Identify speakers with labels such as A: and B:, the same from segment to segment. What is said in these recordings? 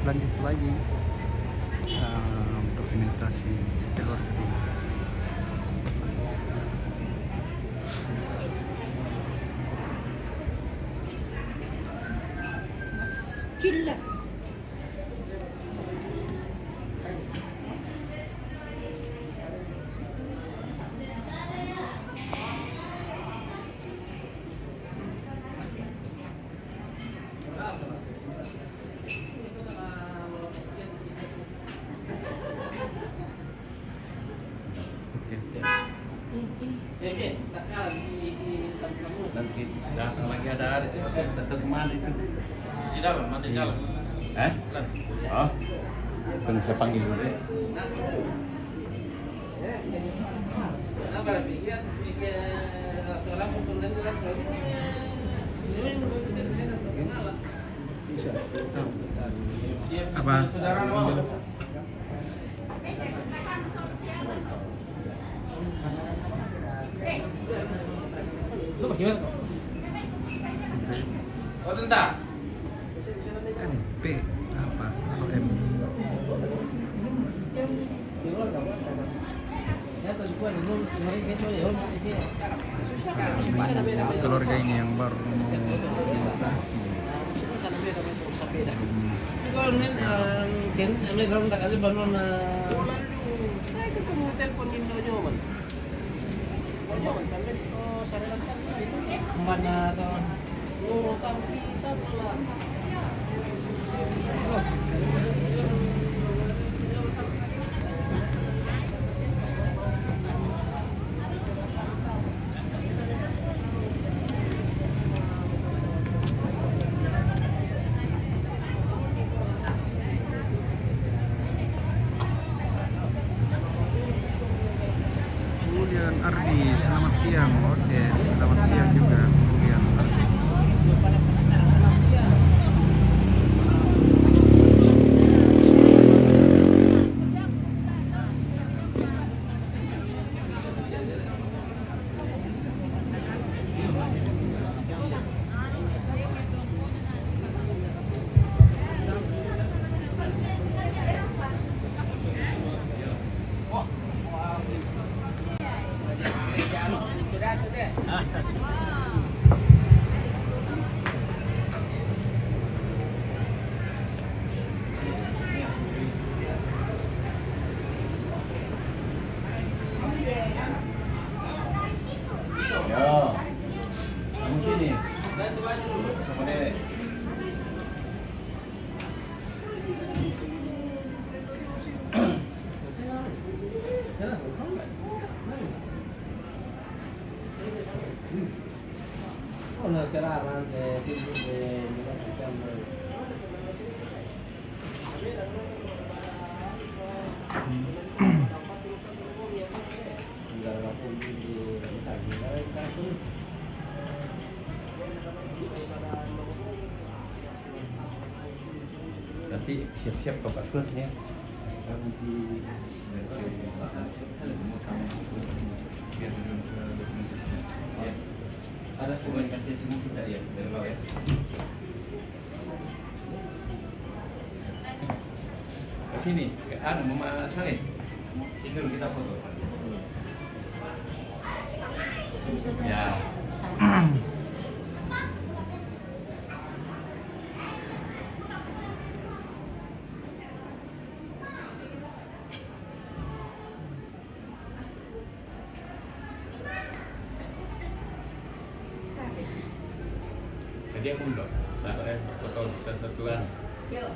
A: lanjut lagi dokumentasi jalur kedua.
B: Gila.
C: Nanti datang lagi ada datang kemana itu?
D: Di dalam, ada di dalam.
C: Oh, kan saya panggil dulu deh.
A: Apa?
D: Lu bagaimana? Oh, tentang.
A: MP apa? Atau M? Keluarga ini yang baru mau mutasi.
D: Kalau ini dalam tak ada bangun.
B: Saya ketemu telepon Indo jawaban. Jawaban kan itu saran kan itu.
D: Mana atau
B: Oh, tapi kita pelan.
A: Kemudian Ardi, selamat siang. Oke, selamat siang juga. Kemudian Ardi.
C: Yo, kamu sini. Sama Dek.
D: Oh, no sekarang sibuk
C: Nanti siap-siap ke Pak ya. Ada komunikasi sini tidak ya dari bawah ya? Ke sini, ke Mama Saleh. Sini dulu kita foto. Ya. Jadi aku belum, foto satu-satuan. Ya.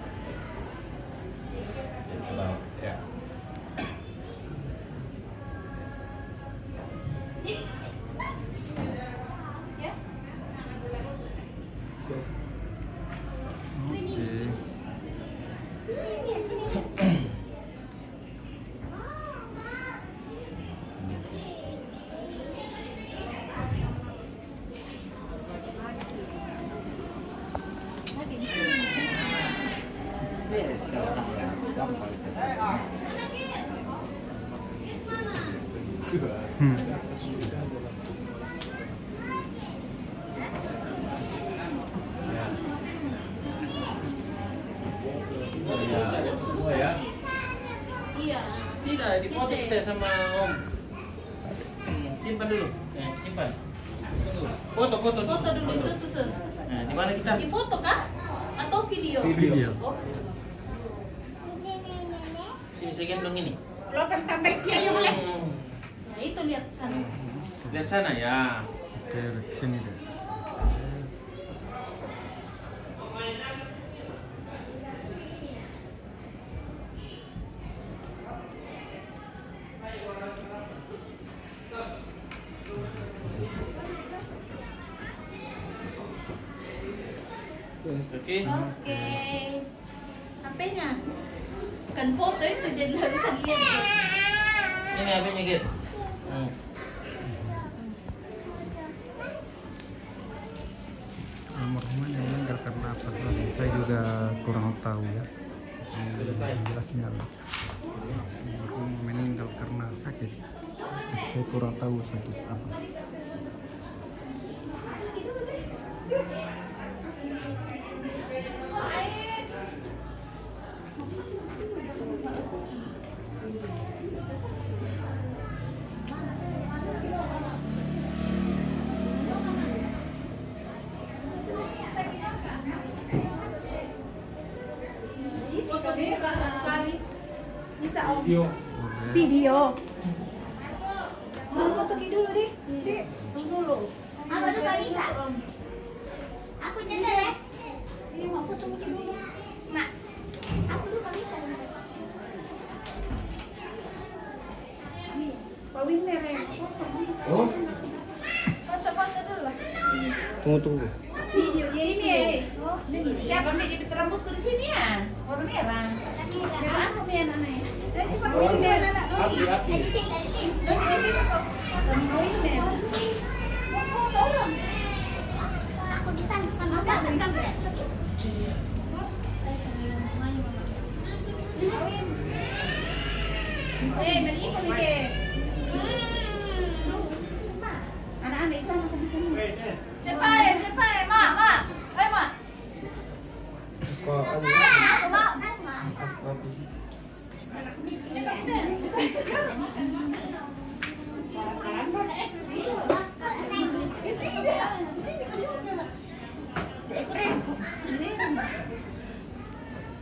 C: Oh ya.
E: Iya.
C: Tidak, dipoto kita sama Om. Simpan dulu. Simpan. Tunggu. Foto dulu.
E: Foto dulu itu tuh, Sir.
C: Nah, di mana kita?
E: Di foto kah? Atau video?
A: Video.
E: Oh.
C: Sini saya gendong ini.
F: Lo kan tambah dia yang boleh.
E: Nah, itu lihat sana.
C: Lihat sana ya.
A: Oke, sini deh.
C: Oke.
E: Oke. HP-nya. Bukan foto itu jadi nggak bisa lihat.
C: Ini HP-nya, Git.
A: Almarhumah yang meninggal karena apa? Saya juga kurang tahu ya. Jelasnya lah. Almarhum meninggal karena sakit. Saya kurang tahu sakit apa.
F: Bisa Om.
C: Video.
F: Video. Foto dulu deh. Dulu.
G: Aku juga bisa. Aku juga deh.
F: Iya, mau foto dulu.
G: Mak, aku juga bisa.
F: Pak Winner ya.
C: Oh.
E: Foto dulu lah.
A: Tunggu.
F: Video
G: Sini.
F: Siapa nih jepit rambutku di sini ya? Warna merah. Siapa aku nih anaknya? Coba aku ini anak Doi.
C: Api.
G: Tadi sini.
F: Doi di situ kok. Doi Winner. Mau foto orang.
G: Aku bisa sama Bapak kan berat.
F: Beli ikut nih. Anak-anak sama sini.
E: Cepat, Mak. Ayo, Mak.
G: Aku mau.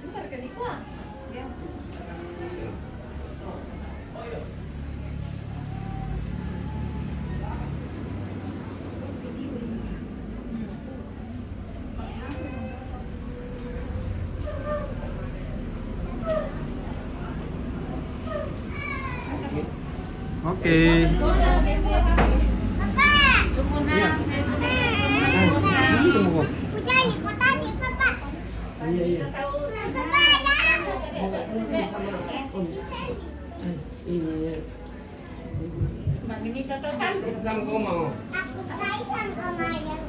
E: Bentar ke Dikla.
A: Oke.
G: Ujai, kotanya Papa.
C: Iya.
G: Papa ya.
F: Ini cocokan.
C: Sama kau mau.
G: Aku sayang sama yang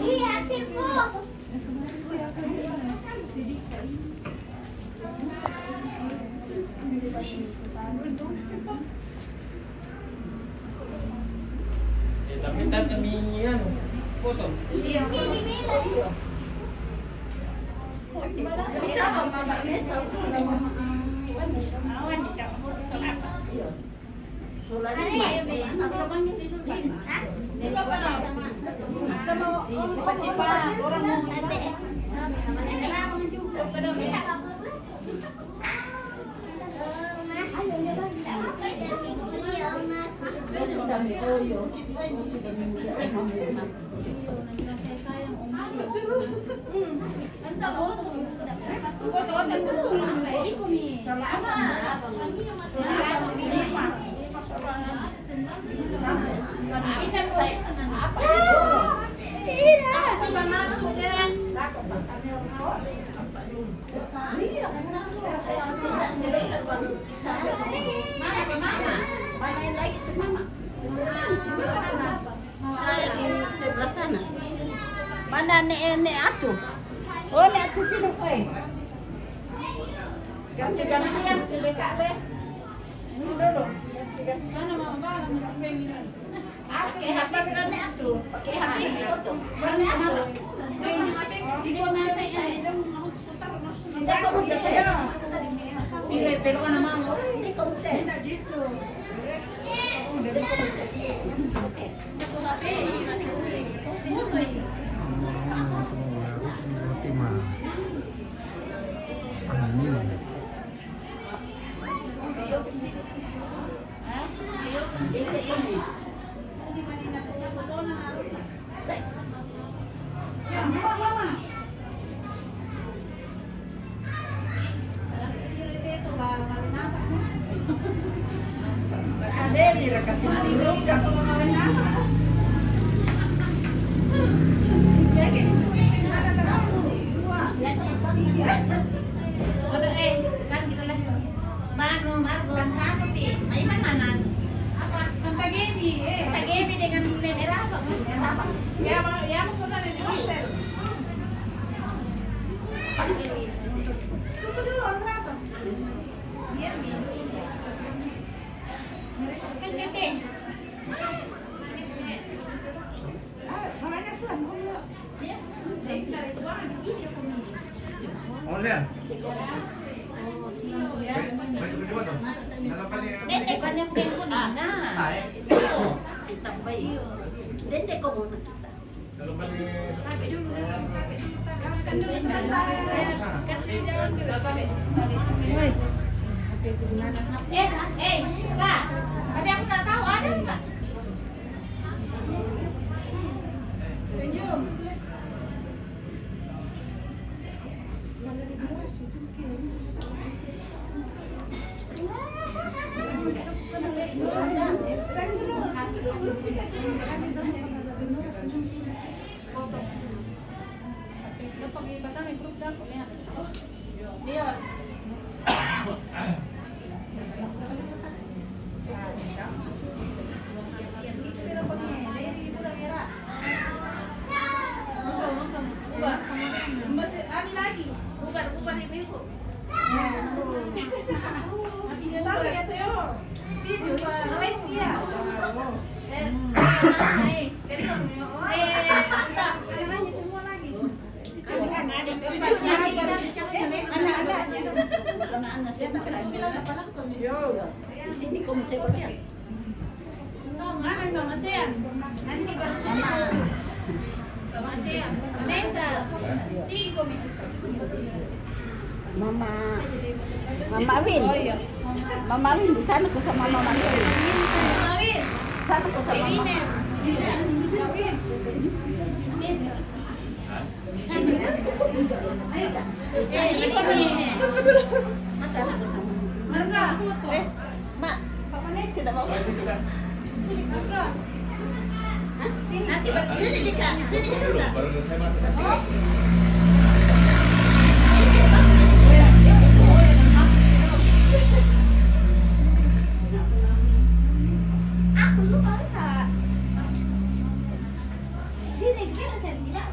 G: Iya, hatiku.
C: Tapi tante minyan foto.
G: Ini bilang.
F: Bisa Mama bisa awan tidak mau soal apa? Soal ini.
G: Hah?
F: Sama cepat orang mau
G: Sama nenek aku juga.
E: Tidak.
G: Coba masuk kan.
F: Mana ke mama? Mana yang lagi ke mama? Saya di sebelah sana. Mana nek atu? Oh nek atu sini kowe. Ganti-ganti yang ke dekat be. Ini dulu. Mana mama? Pakai HP berani atu. Pakai HP foto. Berani atu. Pero ka naman mo. Hindi ko dito.
A: Orang-orang semua harus mengultima. Amin.
E: Tagabi dengan nenera apa?
F: Dede kan yang pengen na. Tambay. Dede ko muna kita. Kak. Tapi aku tak tahu ada enggak?
E: Senyum.
F: Biar.
E: Masih ambil lagi. Bubar ibu-ibu. Video live ya.
F: Anak-anak siapa kena bilang apa lang tuh? Di sini kau mesti bayar.
E: Nanti baru
F: Mama Win. Mama Win di sana ko sama Mama Win. Sana ko sama Mama. Masalah ko sama.
E: Marga.
F: Mak, Papa Nek tidak mau.
E: Marga.
F: Nanti sini kita, sini kita.
E: Aku lupa Kak. Sini kita sini ya.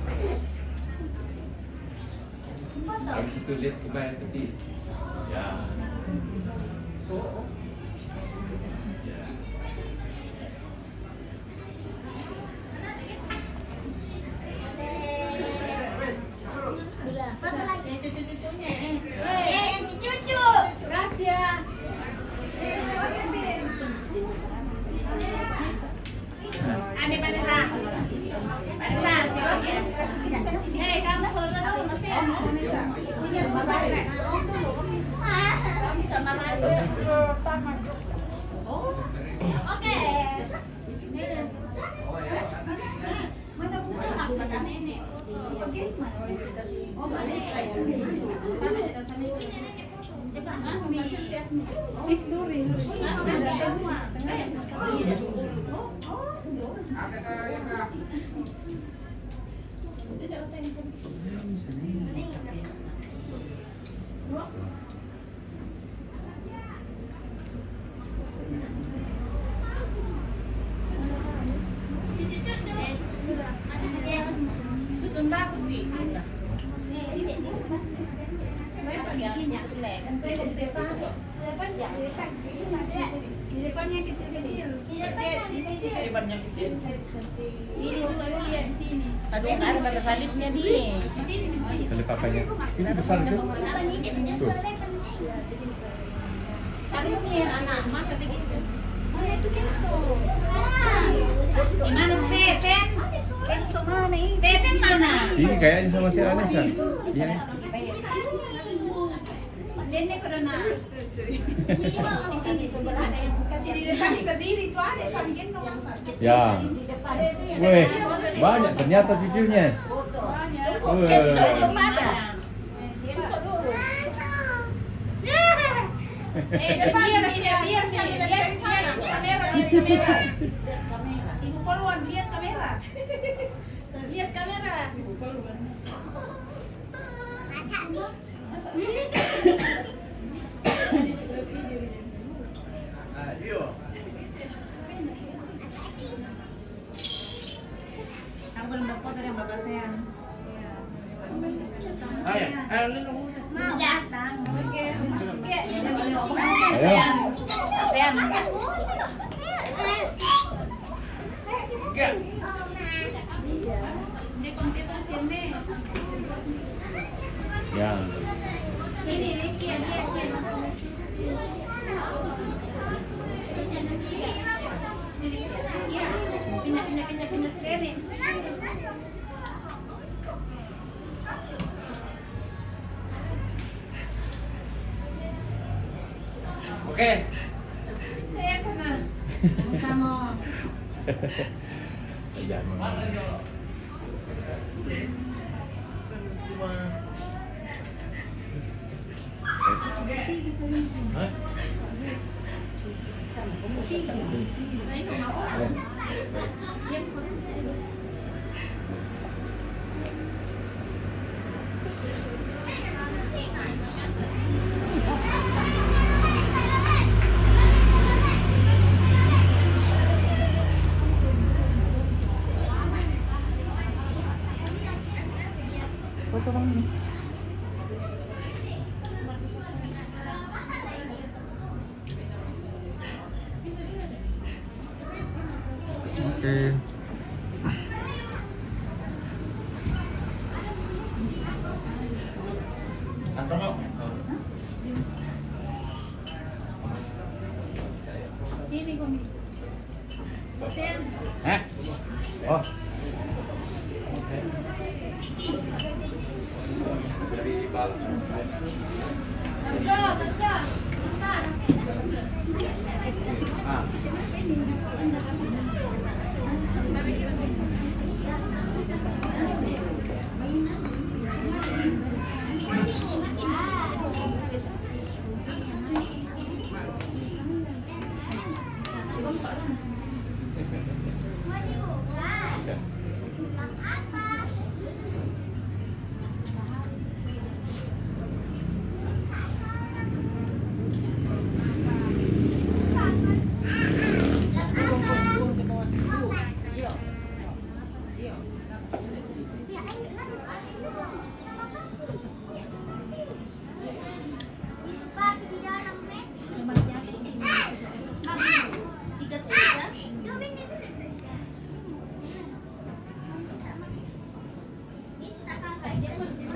H: Habis itu lihat ke bayar peti. Ya.
E: Cucu. Gracia.
F: Ame Vanessa. Vanessa, si Rocky. Kamu kalau masih sama Rani.
E: Oke. Mana buka kata nenek? Bagaimana? Oh, Vanessa. Sorry.
F: Susun bagus sih.
E: Di depannya kecil-kecil.
F: Di depannya kecil.
E: Ini dulu lihat di sini.
F: Aduh, nggak ada tanda salibnya nih.
E: Di sini.
H: Tali papanya. Ini besar itu. Tuh.
F: Sabi mo yan, anak. Masa begitu. Ay, itu Kenzo. Gimana, Stephen? Kenzo mana ini? Stephen mana?
H: Ini kayaknya sama si Anes ya. Iya.
F: Nenek ko na. Kasi dili kami berdiri itu ada kami gendong.
H: Ya. Weh, banyak ternyata cucunya.
F: Kenzo belum ada. Kenzo dulu. Diam. Kamera. Ibu Poluan, lihat kamera.
E: Lihat kamera.
F: Kamu belum dapat dari bapak saya.
G: Mau datang.
H: Ya.
E: Pindah sini.
C: Oke.
F: Kamu.
H: Jangan.
F: Foto kamu.
A: Oke.
F: Sini kami.
C: Hah? Oh.
E: Bentar.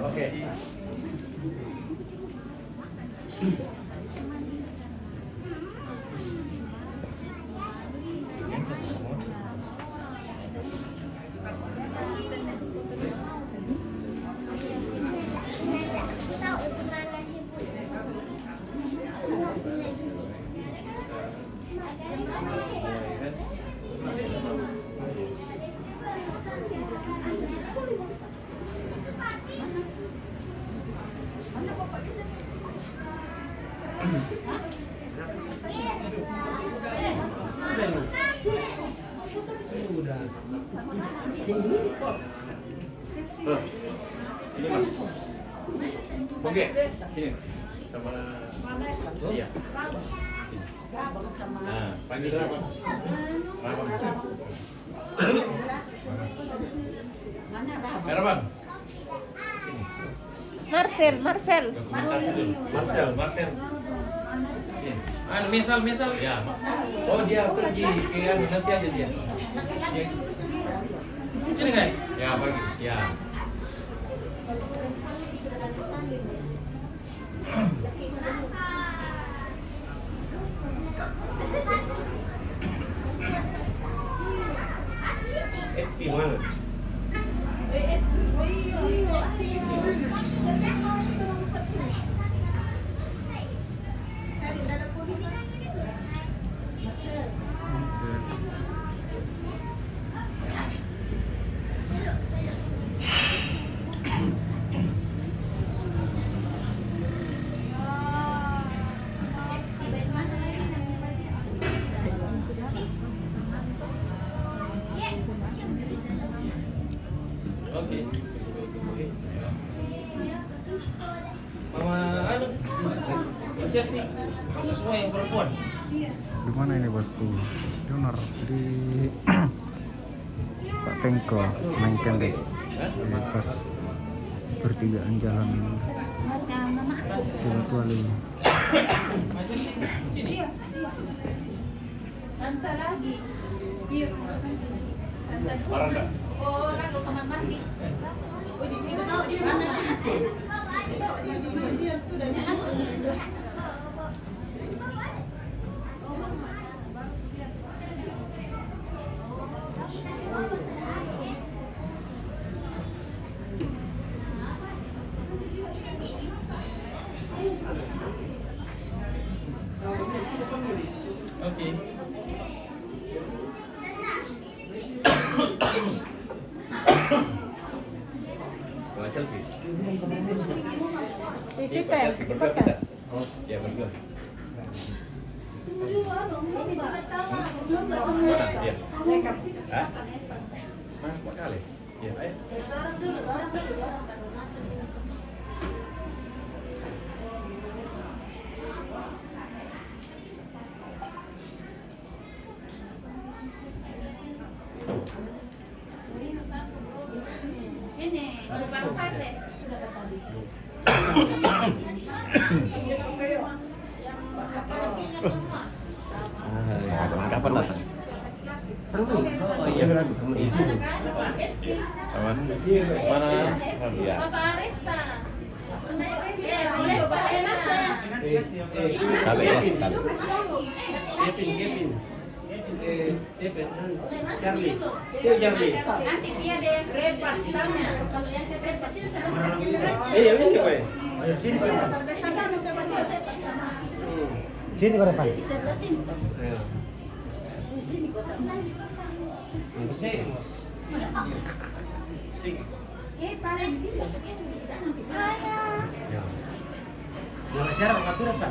C: Oke. Sini mas. Oke, sini sama. Iya. Nah, panggil berapa? Berapa bang?
F: Marcel.
C: Marcel. Misal. Ya. Oh dia pergi ke nanti aja dia. Sini nggak? Ya pagi. Ya. Pipi mana? Oke. Mama anu Chelsea masuk semua yang perempuan.
A: Di mana ini bosku? Donor di Pak Tengko main kendek. Di pas pertigaan jalan Silatwali.
C: Sini.
F: Tante lagi. Biar. Tante dua.
C: Aranda.
F: Oh, lagu kamar mandi. Oh, di mana?
C: Oke. Kalau Chelsea.
F: Di situ ya, di kota.
C: Oh, ya berdua. Mana dia? Hah? Mas, buat kali. Ya, ayo.
E: Dorong dulu baru masuk.
F: Ini, baru pandai. Sudah tadi.
H: Kapan datang?
C: Oh iya, sama di sini.
H: Aman. Mana? Ya.
F: Bapak Arista.
H: Tapi ya.
B: Kevin. Charlie. Charlie.
F: Nanti biar deh repot tanya. Kalau yang kecil-kecil sama kecil repot.
B: Iya, ini gue.
F: Sini sama sama.
B: Sini ke depan.
F: Di sebelah sini. Paling tidak.
B: Yang sekarang ngatur apa?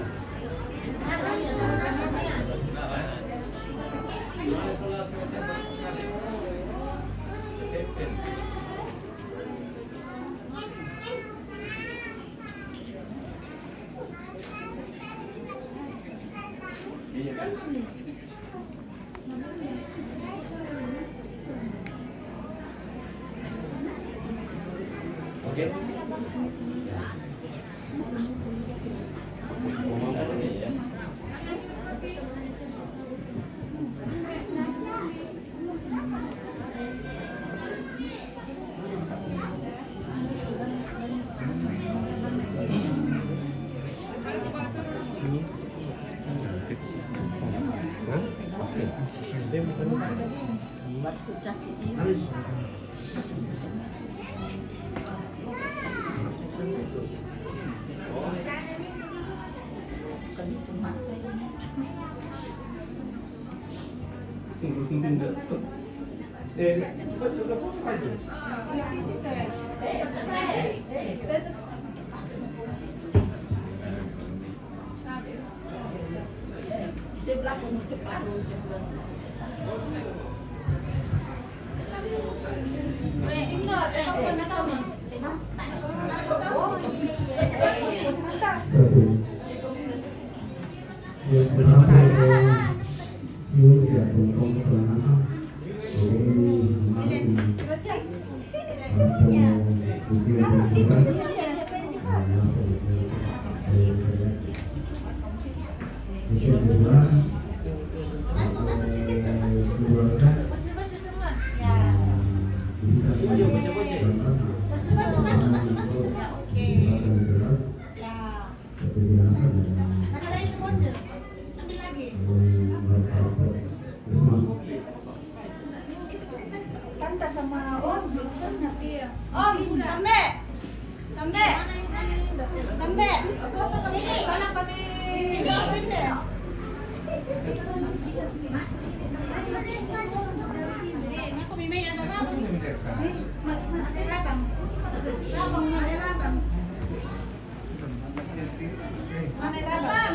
C: Oke.
F: Sebelah pun separuh sebelah. Tante sama Om, sampai. Sampai. Sampai. Ini sana kami. Ini. Aku mimpi ada apa? Mana rabang?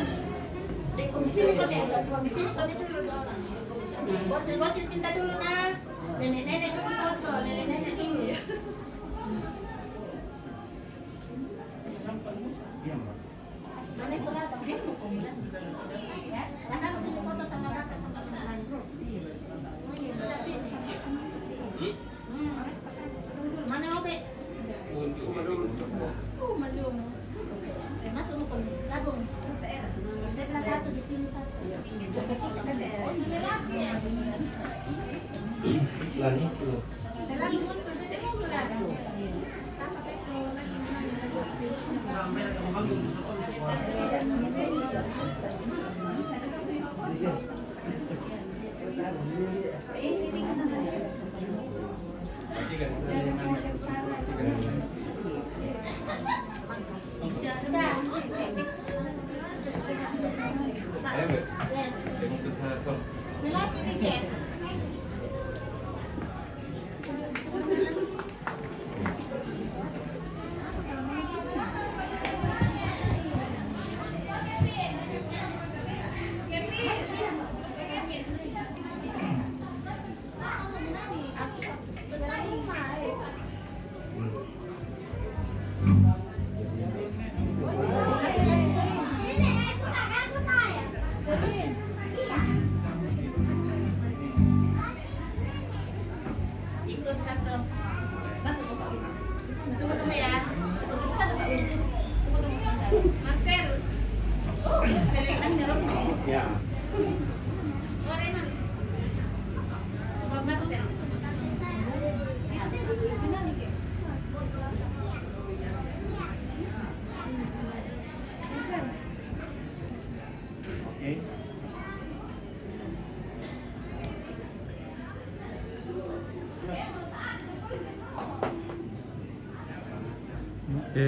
F: Di komisi kami dulu. Bocil-bocil minta dulu nah. Nenek-nenek dulu foto, nenek-nenek dulu ya. Mana itu rabang? Dia mau komunan. Karena aku sudah foto sama kakak sama teman. Sudah pilih. Mana obe? Malum. Masuk rukun, gabung. Setelah satu di sini satu. Oh, juga lagi ya.
C: Lani itu.
F: Selalu muncul di sini lagi. Sudah. Selati dikit. Ikut satu. Tunggu ya. Tunggu bentar. Marcel. Selendang jeruk.
C: Ya.
F: Lorena. Bob Marcel.
C: Oke.
A: Oke. Oke.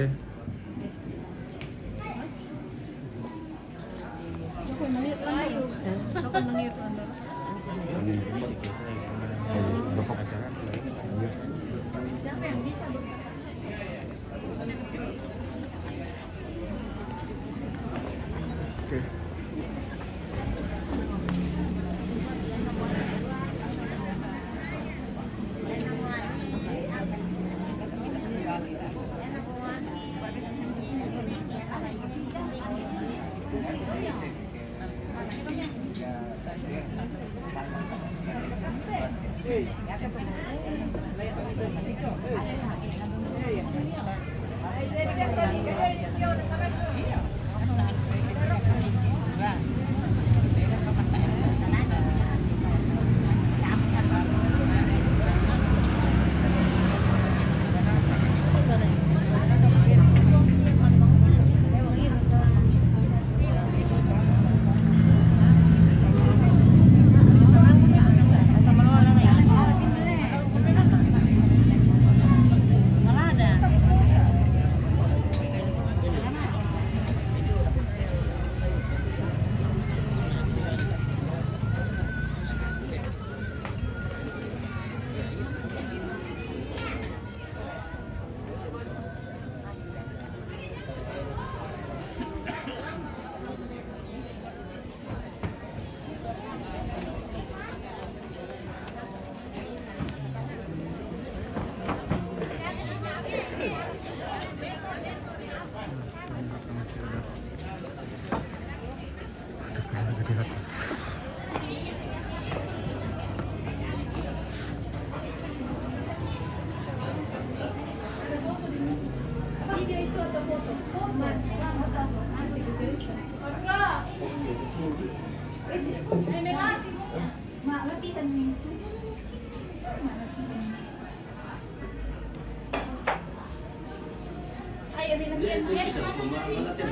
F: Ayo binatang
B: Bisa melatil.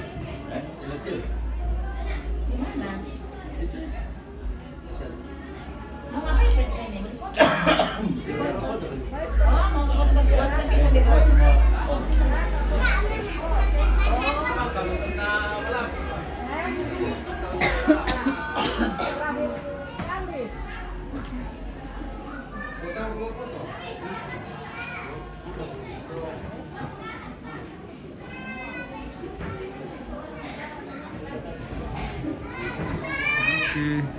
B: Melatil.
F: Gimana?
B: Itu.
F: Mau ngapain ini? Berfoto? Oh, mau
H: Sudah.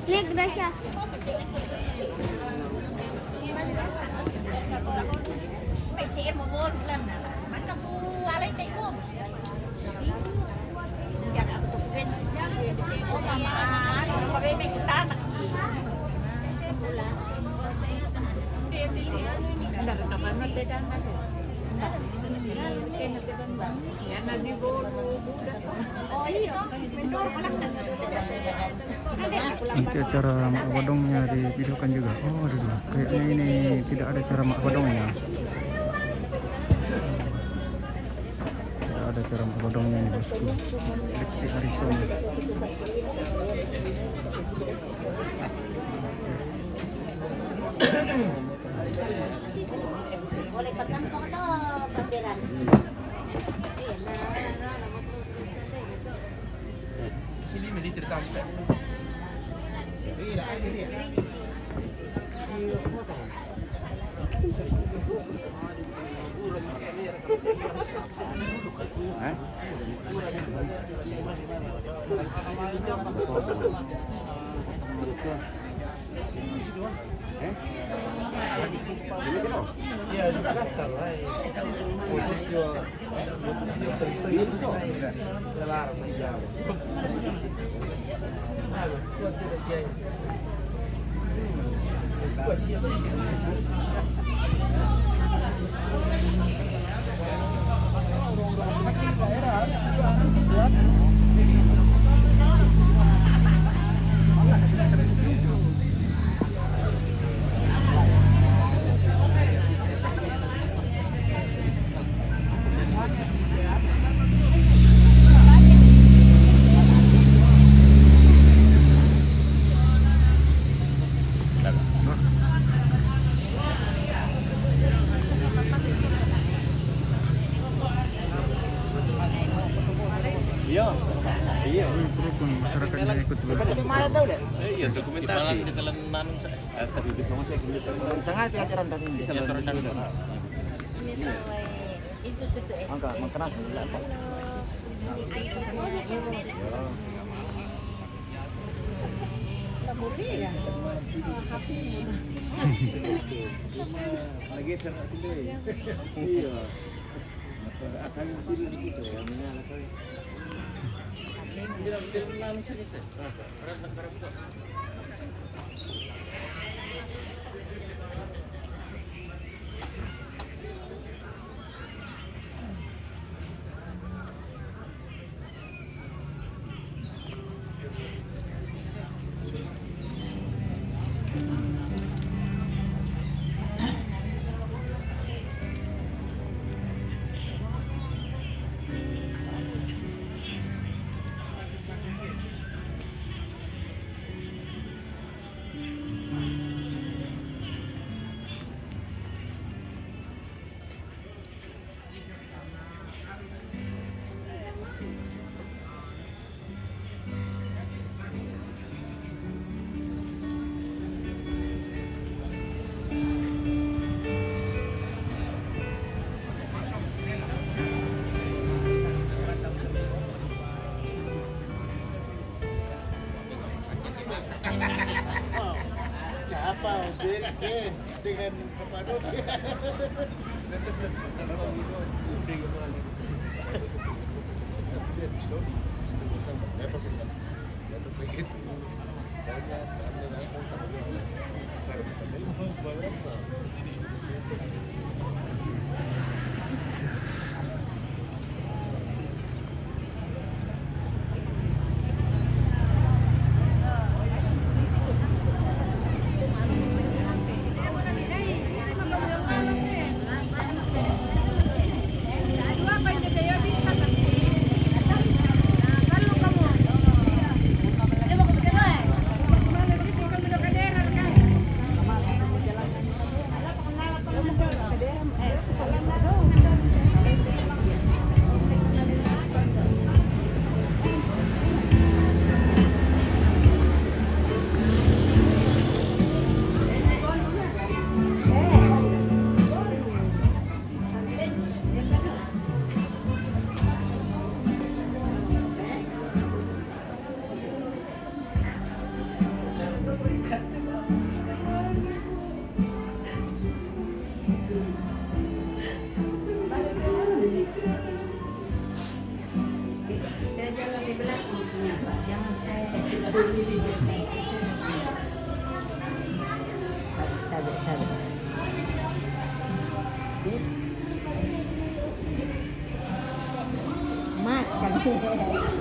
G: Nih, Gracia.
F: PTM một môn lần bắn cao su lấy chạy vuông ya đã tục viên ô mà nó bên bên chúng ta
I: Anda ke mana beda mana? Kena beda bang. Ya nabi bolu budak.
F: oh iya mentor malah
A: Nanti acara mak wadongnya divideokan juga. Oh, aduh, kayaknya ini tidak ada cara mak wadongnya. Tidak ada cara mak wadongnya nih bosku. Lexi Harrison.
F: boleh petang foto pameran
C: Sini militer kampung. Iya, juga kasar lah. Selarang menjauh. Harus kuat tidak jaya. Kuat dia di sini. Iya.
A: Berhubung masyarakatnya ikut
H: Iya, dokumentasi.
C: Tengah tiap dari ini.
E: Itu
C: Angka makan apa? Lagi sana dulu. Iya. Akan dulu gitu ya, menyalakan. Bilang sini sih. Dengan kepada
F: Saya jalan di belakang punya Pak, jangan saya tarik. Makan.